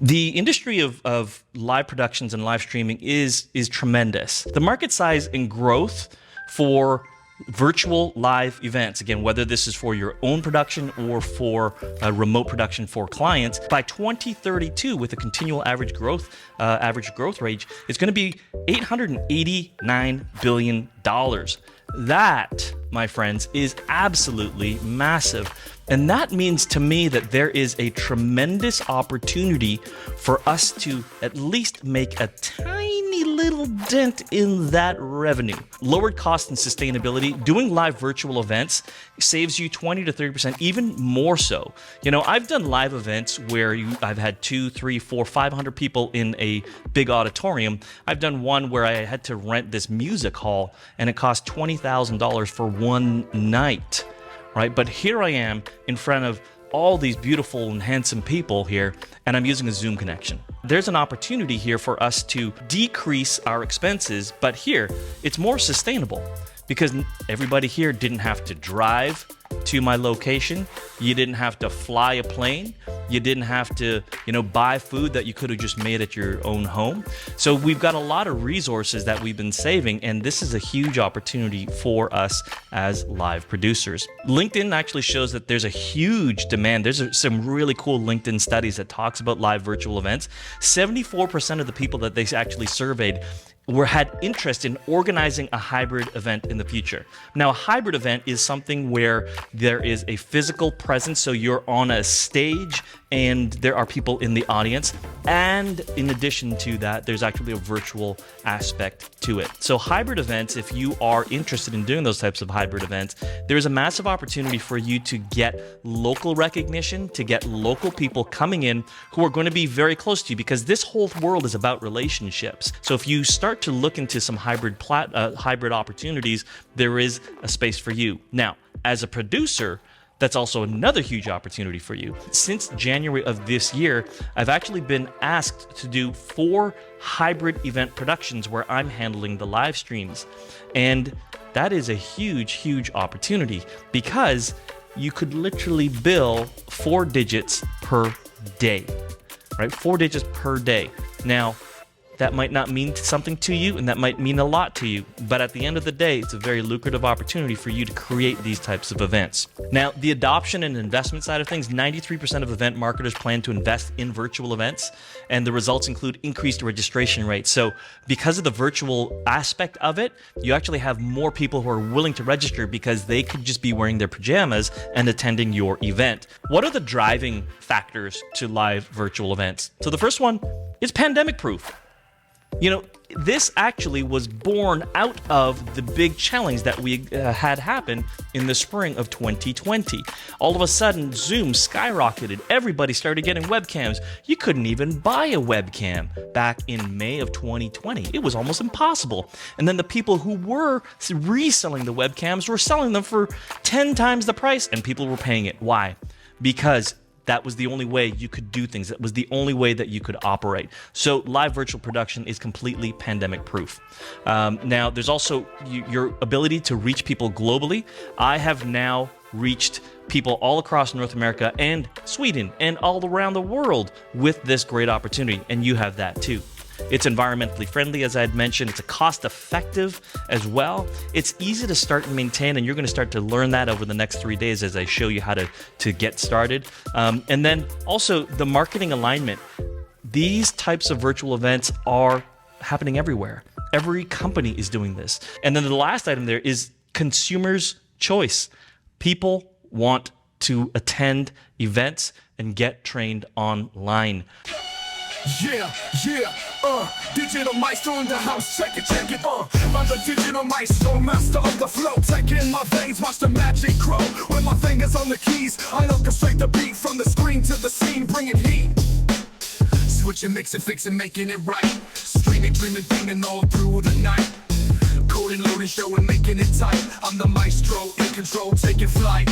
The industry of live productions and live streaming is tremendous. The market size and growth for virtual live events, again, whether this is for your own production or for a remote production for clients, by 2032, with a continual average growth rate, it's going to be $889 billion. That, my friends, is absolutely massive. And that means to me that there is a tremendous opportunity for us to at least make a tiny little dent in that revenue. Lowered cost and sustainability, doing live virtual events saves you 20 to 30%, even more so. You know, I've done live events where I've had 2, 3, 4, 500 people in a big auditorium. I've done one where I had to rent this music hall and it cost $20,000 for one night. Right? But here I am in front of all these beautiful and handsome people here, and I'm using a Zoom connection. There's an opportunity here for us to decrease our expenses, but here it's more sustainable because everybody here didn't have to drive to my location. You didn't have to fly a plane. You didn't have to, buy food that you could have just made at your own home. So we've got a lot of resources that we've been saving, and this is a huge opportunity for us as live producers. LinkedIn actually shows that there's a huge demand. There's some really cool LinkedIn studies that talks about live virtual events. 74% of the people that they actually surveyed had interest in organizing a hybrid event in the future. Now, a hybrid event is something where there is a physical presence, so you're on a stage and there are people in the audience. And in addition to that, there's actually a virtual aspect to it. So hybrid events, if you are interested in doing those types of hybrid events, there's a massive opportunity for you to get local recognition, to get local people coming in who are going to be very close to you, because this whole world is about relationships. So if you start to look into some hybrid opportunities, there is a space for you. Now, as a producer, that's also another huge opportunity for you. Since January of this year, I've actually been asked to do 4 hybrid event productions where I'm handling the live streams. And that is a huge, huge opportunity because you could literally bill 4 digits per day, right? 4 digits per day. Now, that might not mean something to you, and that might mean a lot to you, but at the end of the day, it's a very lucrative opportunity for you to create these types of events. Now, the adoption and investment side of things, 93% of event marketers plan to invest in virtual events, and the results include increased registration rates. So because of the virtual aspect of it, you actually have more people who are willing to register because they could just be wearing their pajamas and attending your event. What are the driving factors to live virtual events? So the first one is pandemic proof. This actually was born out of the big challenge that we had happen in the spring of 2020. All of a sudden, Zoom skyrocketed. Everybody started getting webcams. You couldn't even buy a webcam back in May of 2020. It was almost impossible. And then the people who were reselling the webcams were selling them for 10 times the price, and people were paying it. Why? Because that was the only way you could do things. That was the only way that you could operate. So live virtual production is completely pandemic proof. Now, there's also your ability to reach people globally. I have now reached people all across North America and Sweden and all around the world with this great opportunity, and you have that too. It's environmentally friendly, as I had mentioned. It's cost effective as well. It's easy to start and maintain, and you're going to start to learn that over the next 3 days as I show you how to get started. And then also the marketing alignment. These types of virtual events are happening everywhere. Every company is doing this. And then the last item there is consumers' choice. People want to attend events and get trained online. Yeah, digital maestro in the house, check it, I'm the digital maestro, master of the flow. Tech in my veins, watch the magic grow. With my fingers on the keys, I orchestrate the beat from the screen to the scene, bringing heat. Switching, mixing, fixing, making it right. Streaming, dreaming, beaming all through the night. Coding, loading, showing, making it tight. I'm the maestro, in control, taking flight.